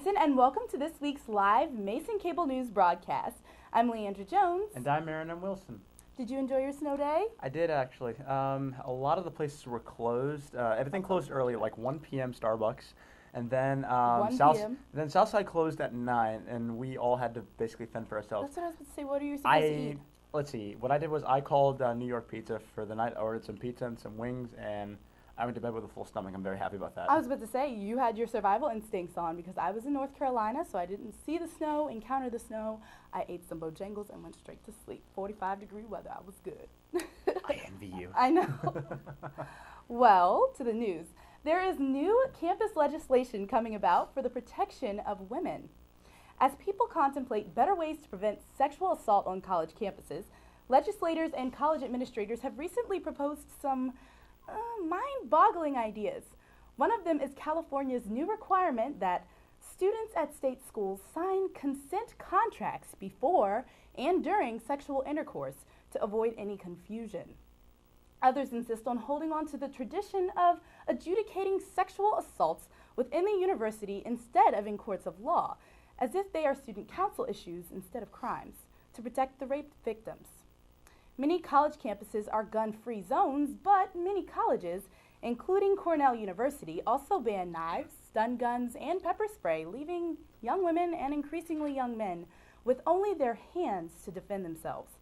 Mason, and welcome to this week's live Mason Cable News broadcast. I'm Leandra Jones. And I'm Aaron Wilson. Did you enjoy your snow day? I did, actually. A lot of the places were closed. Everything closed early, like 1 p.m. Starbucks. And then Southside closed at 9, and we all had to basically fend for ourselves. That's what I was about to say. What are you supposed to eat? Let's see. What I did was I called New York Pizza for the night. I ordered some pizza and some wings, and I went to bed with a full stomach. I'm very happy about that. I was about to say, you had your survival instincts on because I was in North Carolina, so I didn't see the snow, encounter the snow. I ate some Bojangles and went straight to sleep. 45-degree weather. I was good. I envy you. I know. Well, to the news. There is new campus legislation coming about for the protection of women. As people contemplate better ways to prevent sexual assault on college campuses, legislators and college administrators have recently proposed some mind-boggling ideas. One of them is California's new requirement that students at state schools sign consent contracts before and during sexual intercourse to avoid any confusion. Others insist on holding on to the tradition of adjudicating sexual assaults within the university instead of in courts of law, as if they are student council issues instead of crimes, to protect the raped victims. Many college campuses are gun-free zones, but many colleges, including Cornell University, also ban knives, stun guns, and pepper spray, leaving young women and increasingly young men with only their hands to defend themselves.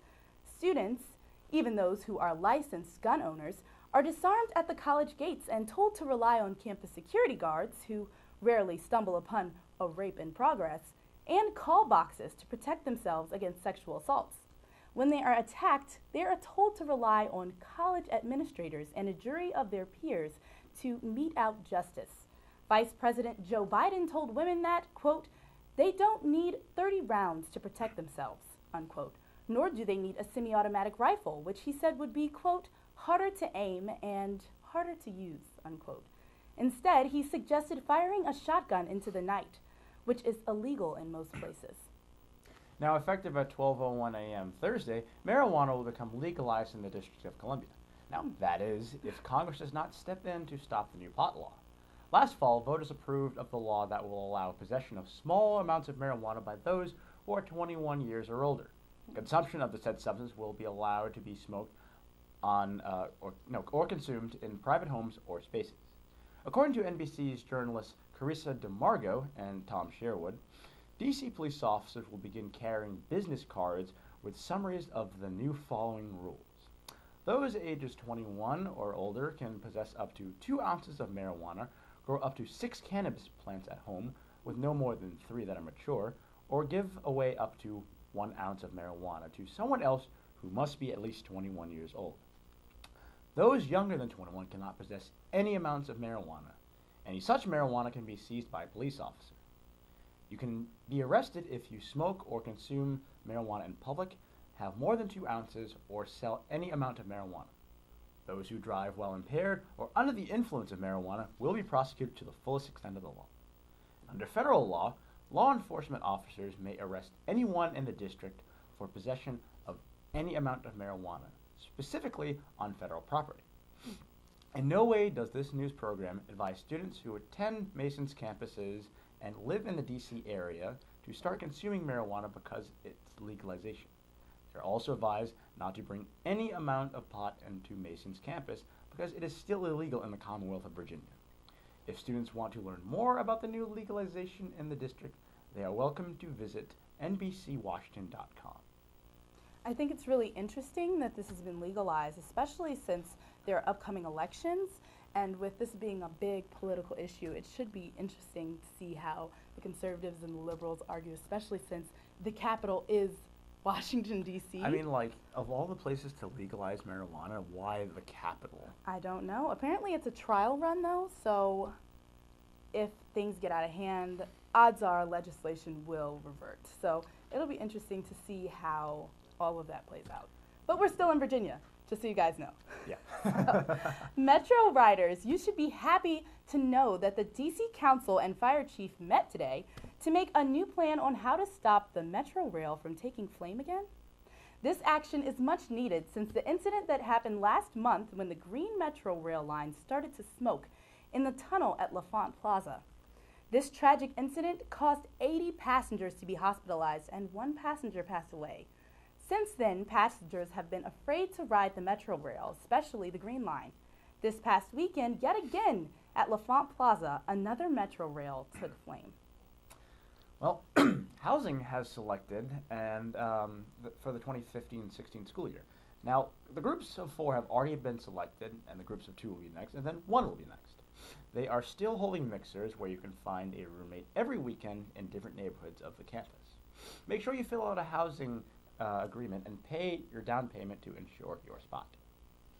Students, even those who are licensed gun owners, are disarmed at the college gates and told to rely on campus security guards, who rarely stumble upon a rape in progress, and call boxes to protect themselves against sexual assaults. When they are attacked, they are told to rely on college administrators and a jury of their peers to mete out justice. Vice President Joe Biden told women that, quote, they don't need 30 rounds to protect themselves, unquote, nor do they need a semi-automatic rifle, which he said would be, quote, harder to aim and harder to use, unquote. Instead, he suggested firing a shotgun into the night, which is illegal in most places. Now, effective at 12:01 a.m. Thursday, marijuana will become legalized in the District of Columbia. Now, that is, if Congress does not step in to stop the new pot law. Last fall, voters approved of the law that will allow possession of small amounts of marijuana by those who are 21 years or older. Consumption of the said substance will be allowed to be smoked on or consumed in private homes or spaces. According to NBC's journalists Carissa DeMargo and Tom Sherwood, D.C. police officers will begin carrying business cards with summaries of the new following rules. Those ages 21 or older can possess up to 2 ounces of marijuana, grow up to 6 cannabis plants at home with no more than 3 that are mature, or give away up to 1 ounce of marijuana to someone else who must be at least 21 years old. Those younger than 21 cannot possess any amounts of marijuana. Any such marijuana can be seized by a police officer. You can be arrested if you smoke or consume marijuana in public, have more than 2 ounces, or sell any amount of marijuana. Those who drive while impaired or under the influence of marijuana will be prosecuted to the fullest extent of the law. Under federal law, law enforcement officers may arrest anyone in the district for possession of any amount of marijuana, specifically on federal property. In no way does this news program advise students who attend Mason's campuses and live in the D.C. area to start consuming marijuana because it's legalization. They're also advised not to bring any amount of pot into Mason's campus because it is still illegal in the Commonwealth of Virginia. If students want to learn more about the new legalization in the district, they are welcome to visit nbcwashington.com. I think it's really interesting that this has been legalized, especially since there are upcoming elections. And with this being a big political issue, it should be interesting to see how the conservatives and the liberals argue, especially since the capital is Washington, D.C. I mean, like, of all the places to legalize marijuana, why the capital? I don't know. Apparently it's a trial run, though, so if things get out of hand, odds are legislation will revert. So it'll be interesting to see how all of that plays out. But we're still in Virginia, just so you guys know. Yeah. So, Metro riders, you should be happy to know that the D.C. Council and Fire Chief met today to make a new plan on how to stop the Metro rail from taking flame again. This action is much needed since the incident that happened last month when the Green Metro rail line started to smoke in the tunnel at LaFont Plaza. This tragic incident caused 80 passengers to be hospitalized and one passenger passed away. Since then, passengers have been afraid to ride the Metro Rail, especially the Green Line. This past weekend, yet again, at L'Enfant Plaza, another Metro Rail took flame. Well, housing has selected for the 2015-16 school year. Now, the groups of 4 have already been selected, and the groups of 2 will be next, and then 1 will be next. They are still holding mixers where you can find a roommate every weekend in different neighborhoods of the campus. Make sure you fill out a housing agreement and pay your down payment to ensure your spot.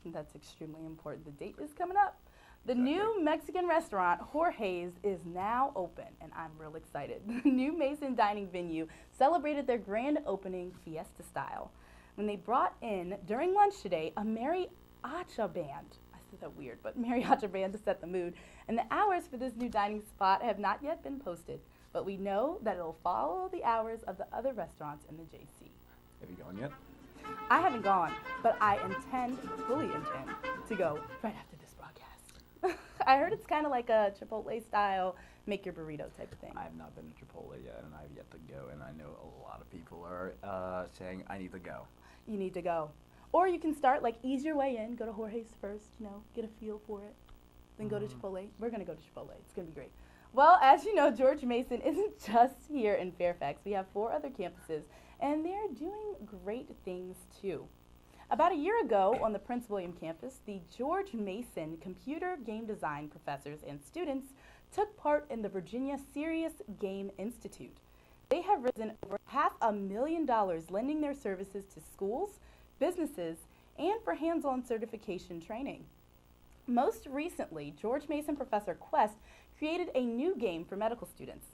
That's extremely important. The date is coming up. The new Mexican restaurant, Jorge's, is now open, and I'm real excited. The new Mason dining venue celebrated their grand opening fiesta style when they brought in, during lunch today, a mariachi band. I said that weird, but mariachi band to set the mood. And the hours for this new dining spot have not yet been posted, but we know that it'll follow the hours of the other restaurants in the JC. Have you gone yet? I haven't gone, but I fully intend to go right after this broadcast. I heard it's kind of like a Chipotle style, make your burrito type of thing. I have not been to Chipotle yet, and I have yet to go, and I know a lot of people are saying I need to go. You need to go. Or you can start, ease your way in, go to Jorge's first, get a feel for it, then go to Chipotle. We're going to go to Chipotle. It's going to be great. Well, as you know, George Mason isn't just here in Fairfax. We have 4 other campuses, and they're doing great things, too. About a year ago on the Prince William campus, the George Mason computer game design professors and students took part in the Virginia Serious Game Institute. They have risen over $500,000 lending their services to schools, businesses, and for hands-on certification training. Most recently, George Mason Professor Quest created a new game for medical students.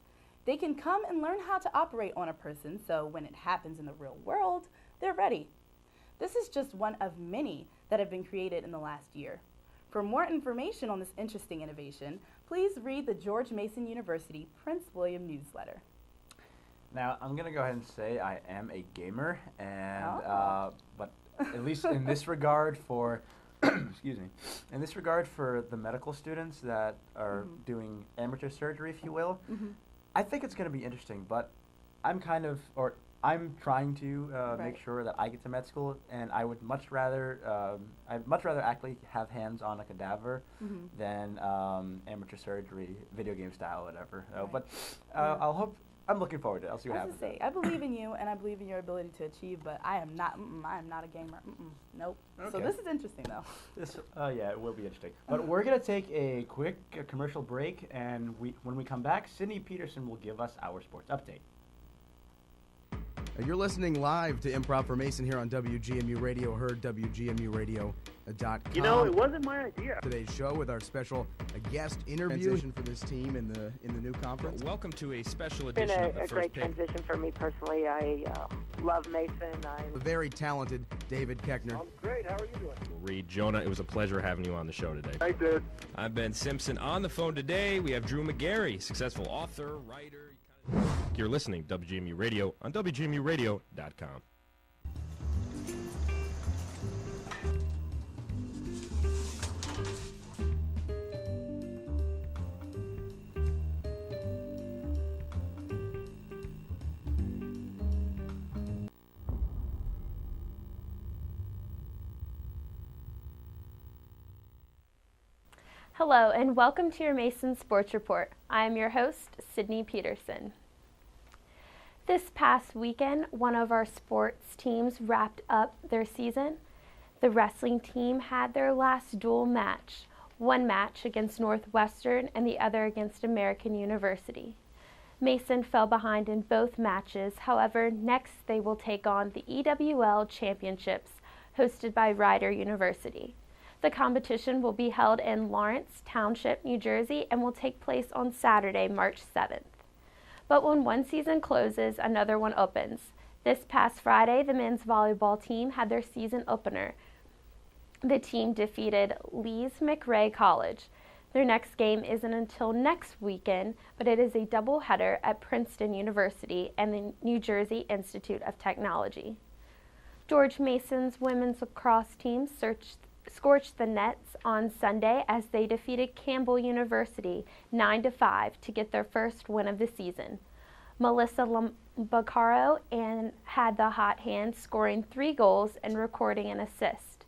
They can come and learn how to operate on a person, so when it happens in the real world, they're ready. This is just one of many that have been created in the last year. For more information on this interesting innovation, please read the George Mason University Prince William newsletter. Now, I'm going to go ahead and say I am a gamer, and but at least in this regard for, excuse me, in this regard for the medical students that are doing amateur surgery, if you will, I think it's going to be interesting, but I'm trying to make sure that I get to med school, and I would much rather actually have hands on a cadaver than amateur surgery, video game style, whatever. But I'm looking forward to it. I'll see what happens. I believe in you, and I believe in your ability to achieve, but I am not a gamer. Nope. Okay. So this is interesting, though. Yeah, it will be interesting. But we're going to take a quick commercial break, and when we come back, Sydney Peterson will give us our sports update. You're listening live to Improv for Mason here on WGMU Radio, heard WGMUradio.com. You know, it wasn't my idea. Today's show with our special guest interview for this team in the new conference. Welcome to a special It's been edition of the a First great Pick. transition for me personally. I love Mason. The very talented David Keckner. I'm great. How are you doing? Reed, Jonah, it was a pleasure having you on the show today. Hey, dude. I'm Ben Simpson. On the phone today, we have Drew McGarry, successful author, writer. You're listening to WGMU Radio on WGMUradio.com. Hello and welcome to your Mason Sports Report. I am your host, Sydney Peterson. This past weekend, one of our sports teams wrapped up their season. The wrestling team had their last dual match, one match against Northwestern and the other against American University. Mason fell behind in both matches. However, next they will take on the EWL Championships hosted by Rider University. The competition will be held in Lawrence Township, New Jersey, and will take place on Saturday, March 7th. But when one season closes, another one opens. This past Friday, the men's volleyball team had their season opener. The team defeated Lees McRae College. Their next game isn't until next weekend, but it is a doubleheader at Princeton University and the New Jersey Institute of Technology. George Mason's women's lacrosse team scorched the nets on Sunday as they defeated Campbell University 9-5 to get their first win of the season. Melissa Baccaro had the hot hand, scoring 3 goals and recording an assist.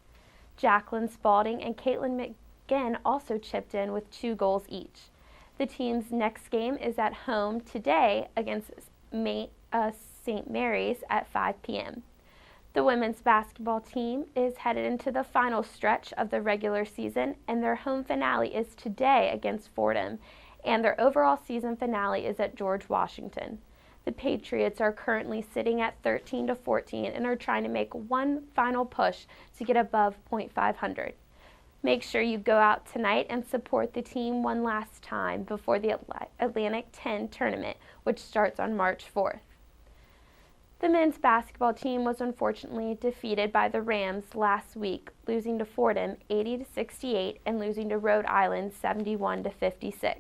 Jacqueline Spalding and Caitlin McGinn also chipped in with 2 goals each. The team's next game is at home today against St. Mary's at 5 p.m. The women's basketball team is headed into the final stretch of the regular season, and their home finale is today against Fordham, and their overall season finale is at George Washington. The Patriots are currently sitting at 13-14 and are trying to make one final push to get above .500. Make sure you go out tonight and support the team one last time before the Atlantic 10 tournament, which starts on March 4th. The men's basketball team was unfortunately defeated by the Rams last week, losing to Fordham 80-68 and losing to Rhode Island 71-56.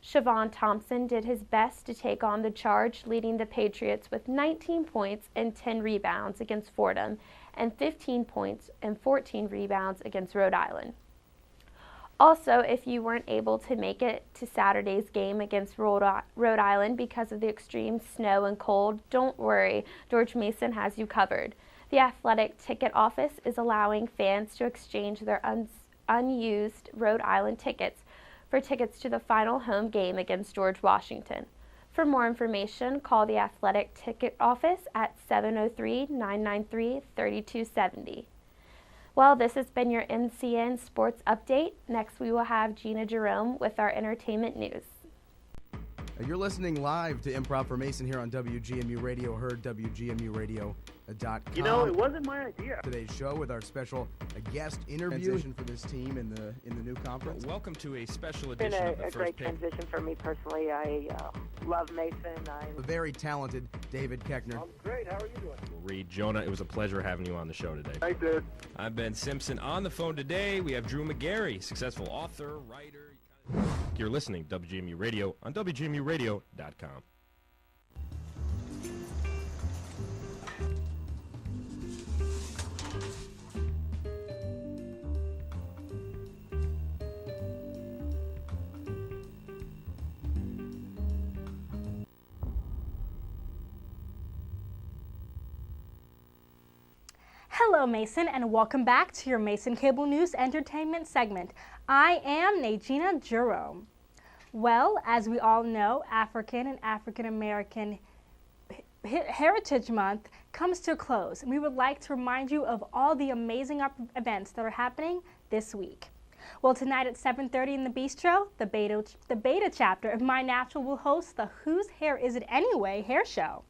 Siobhan Thompson did his best to take on the charge, leading the Patriots with 19 points and 10 rebounds against Fordham and 15 points and 14 rebounds against Rhode Island. Also, if you weren't able to make it to Saturday's game against Rhode Island because of the extreme snow and cold, don't worry, George Mason has you covered. The athletic ticket office is allowing fans to exchange their unused Rhode Island tickets for tickets to the final home game against George Washington. For more information, call the athletic ticket office at 703-993-3270. Well, this has been your MCN Sports Update. Next, we will have Gina Jerome with our entertainment news. You're listening live to Improv for Mason here on WGMU Radio, heard WGMUradio.com. You know, it wasn't my idea. Today's show with our special guest interview for this team in the new conference. Welcome to a special It's been edition of the a first great pick. transition for me personally. I love Mason. The very talented David Keckner. I'm great. How are you doing? Reed, Jonah, it was a pleasure having you on the show today. I did. I'm Ben Simpson. On the phone today, we have Drew McGarry, successful author, writer. You're listening to WGMU Radio on WGMUradio.com. Hello, Mason, and welcome back to your Mason Cable News Entertainment segment. I am Najina Jerome. Well, as we all know, African and African American Heritage Month comes to a close, and we would like to remind you of all the amazing events that are happening this week. Well, tonight at 7:30 in the Bistro, the beta chapter of My Natural will host the Whose Hair Is It Anyway hair show.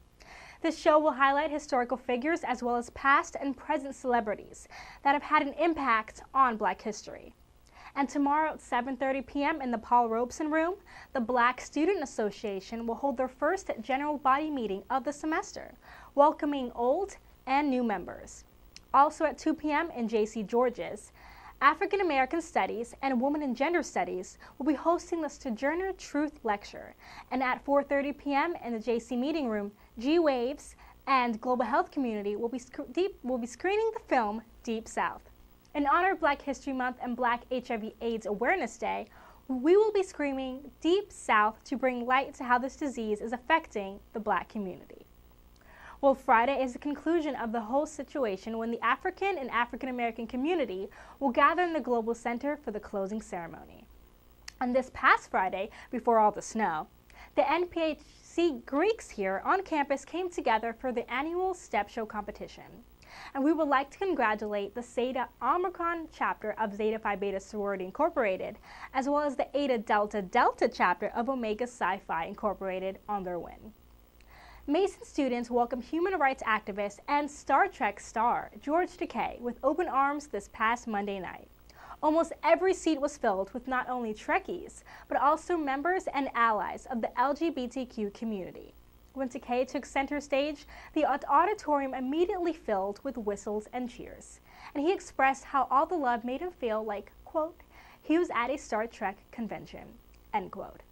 This show will highlight historical figures as well as past and present celebrities that have had an impact on Black history. And tomorrow at 7:30 p.m. in the Paul Robeson Room, the Black Student Association will hold their first general body meeting of the semester, welcoming old and new members. Also at 2 p.m. in J.C. George's, African American Studies and Women and Gender Studies will be hosting the Sojourner Truth Lecture. And at 4:30 p.m. in the JC Meeting Room, G-Waves and Global Health Community will be screening the film Deep South. In honor of Black History Month and Black HIV/AIDS Awareness Day, we will be screaming Deep South to bring light to how this disease is affecting the Black community. Well, Friday is the conclusion of the whole situation when the African and African American community will gather in the Global Center for the closing ceremony. On this past Friday, before all the snow, the NPHC Greeks here on campus came together for the annual Step Show competition. And we would like to congratulate the Zeta Omicron chapter of Zeta Phi Beta Sorority Incorporated, as well as the Eta Delta Delta chapter of Omega Psi Phi Incorporated on their win. Mason students welcomed human rights activist and Star Trek star George Takei with open arms this past Monday night. Almost every seat was filled with not only Trekkies, but also members and allies of the LGBTQ community. When Takei took center stage, the auditorium immediately filled with whistles and cheers, and he expressed how all the love made him feel like, quote, he was at a Star Trek convention, end quote.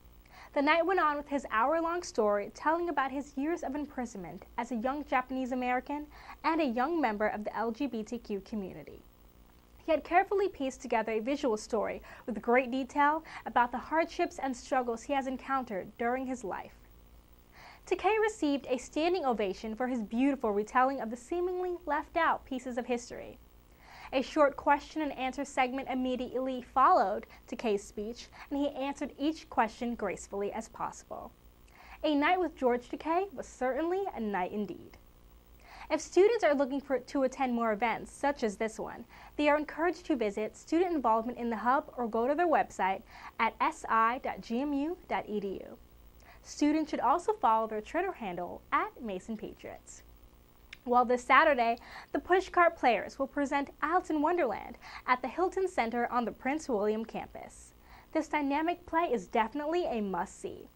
The night went on with his hour-long story telling about his years of imprisonment as a young Japanese American and a young member of the LGBTQ community. he had carefully pieced together a visual story with great detail about the hardships and struggles he has encountered during his life. Takei received a standing ovation for his beautiful retelling of the seemingly left out pieces of history. A short question and answer segment immediately followed Takei's speech, and he answered each question gracefully as possible. A night with George Takei was certainly a night indeed. If students are looking to attend more events, such as this one, they are encouraged to visit Student Involvement in the Hub or go to their website at si.gmu.edu. Students should also follow their Twitter handle at Mason Patriots. Well, this Saturday, the Pushcart Players will present Alice in Wonderland at the Hilton Center on the Prince William campus. This dynamic play is definitely a must-see.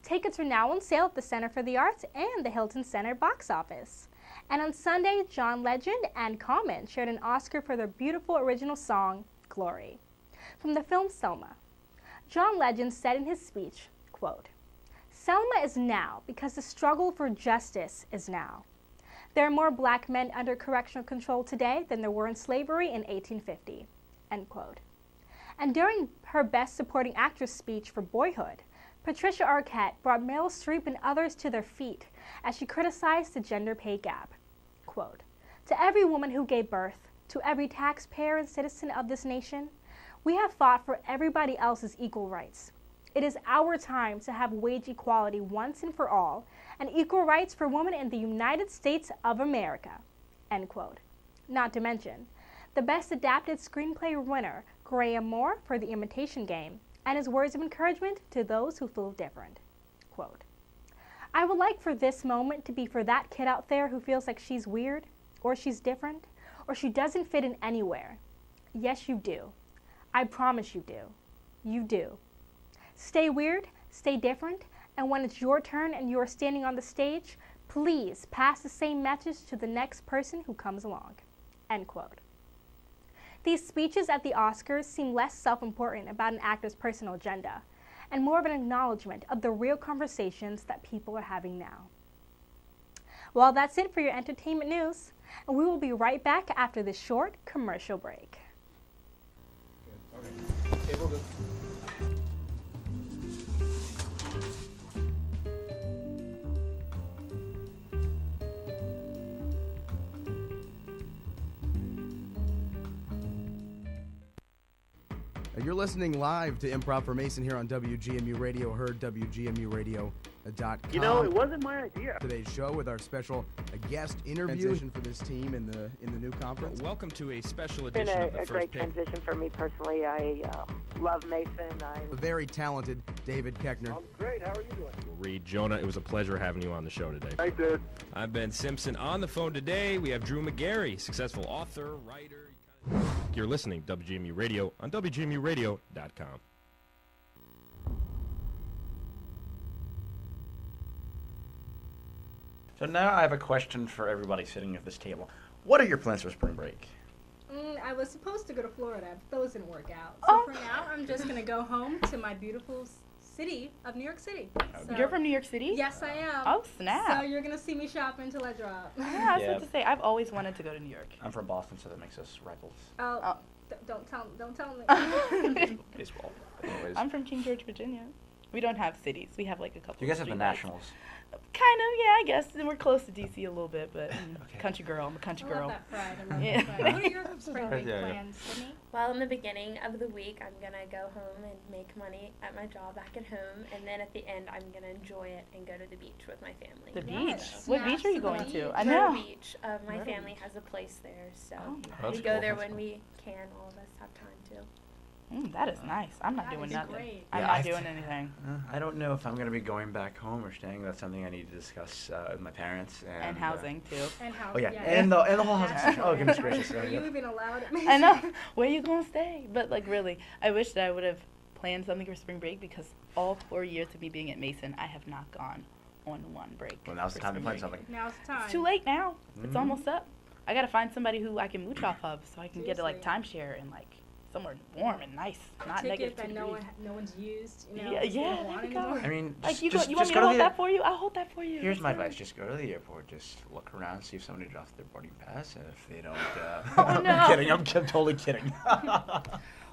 Tickets are now on sale at the Center for the Arts and the Hilton Center box office. And on Sunday, John Legend and Common shared an Oscar for their beautiful original song, Glory, from the film Selma. John Legend said in his speech, quote, "Selma is now because the struggle for justice is now. There are more black men under correctional control today than there were in slavery in 1850, end quote. And during her Best Supporting Actress speech for Boyhood, Patricia Arquette brought Meryl Streep and others to their feet as she criticized the gender pay gap. Quote, "To every woman who gave birth, to every taxpayer and citizen of this nation, we have fought for everybody else's equal rights. It is our time to have wage equality once and for all, and equal rights for women in the United States of America," end quote. Not to mention, the Best Adapted Screenplay winner, Graham Moore, for The Imitation Game, and his words of encouragement to those who feel different. Quote, "I would like for this moment to be for that kid out there who feels like she's weird, or she's different, or she doesn't fit in anywhere. Yes, you do. I promise you do. You do. Stay weird, stay different, and when it's your turn and you are standing on the stage, please pass the same message to the next person who comes along," end quote. These speeches at the Oscars seem less self-important about an actor's personal agenda, and more of an acknowledgement of the real conversations that people are having now. Well, that's it for your entertainment news, and we will be right back after this short commercial break. Okay, we'll go. You're listening live to Improv for Mason here on WGMU Radio, heard WGMUradio.com. You know, it wasn't my idea. Today's show with our special guest interview for this team in the new conference. Welcome to a special It's been edition of the a First great Pick. transition for me personally. I love Mason. The very talented David Keckner. I'm great. How are you doing? Reed, Jonah, it was a pleasure having you on the show today. I did. I'm Ben Simpson. On the phone today, we have Drew McGarry, successful author, writer. You're listening to WGMU Radio on WGMUradio.com. So now I have a question for everybody sitting at this table. What are your plans for spring break? I was supposed to go to Florida, but those didn't work out. So for now, I'm just going to go home to my beautiful city of New York City. So, You're from New York City? yes, I am. Oh, snap. So you're going to see me shopping until I drop. Yeah, I was Yeah. about to say, I've always wanted to go to New York. I'm from Boston, so that makes us rivals. Oh, don't tell me. Baseball. Anyways. I'm from King George, Virginia. We don't have cities. We have like a couple. You guys have the streetlights. Nationals. Kind of, yeah, I guess. And we're close to DC a little bit, but Okay. country girl. I'm a country I love girl. that pride. I love Yeah. that pride. What are your spring break Yeah, yeah. plans, Sydney? Well, in the beginning of the week, I'm going to go home and make money at my job back at home. And then at the end, I'm going to enjoy it and go to the beach with my family. The Yes. beach? What beach are you going Snaps to? to the I Myrtle know. Beach. My Myrtle family Beach. has a place there, so Oh, that's we go cool. there That's when cool. we can. All of us have time to. That is nice. I'm not That doing is nothing. great. I'm Yeah, not I doing anything. I don't know if I'm going to be going back home or staying. That's something I need to discuss with my parents. And housing, too. And how? Oh, yeah. And the whole housing That's situation. Oh, goodness right. gracious. Are Yeah. you even allowed at I know. Where you going to stay? But, like, really, I wish that I would have planned something for spring break because all 4 years of me being at Mason, I have not gone on one break. Well, now's the for time to spring plan break. something. Now's the time. It's too late now. It's Mhm. almost up. I got to find somebody who I can mooch off of so I can get a, like, Seriously. timeshare and, like, somewhere warm and nice, not negative Tickets 2 that degrees. no one's used. You know, Yeah, just yeah, don't want there we go. anymore. I mean, Like, you just want me go to to hold the. that for you? I'll hold that for you. Here's That's my fine. advice: just go to the airport, just look around, see if somebody drops their boarding pass, and if they don't, Oh, no. I'm kidding. I'm totally kidding.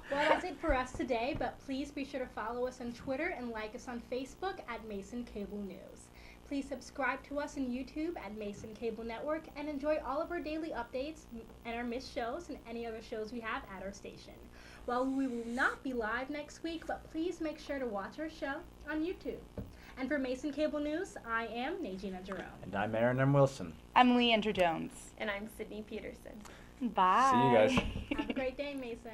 Well, that's it for us today, but please be sure to follow us on Twitter and like us on Facebook at Mason Cable News. Please subscribe to us on YouTube at Mason Cable Network and enjoy all of our daily updates and our missed shows and any other shows we have at our station. Well, we will not be live next week, but please make sure to watch our show on YouTube. And for Mason Cable News, I am Najina Jerome. And I'm Aaron M. Wilson. I'm Leandra Jones. And I'm Sydney Peterson. Bye. See you guys. Have a great day, Mason.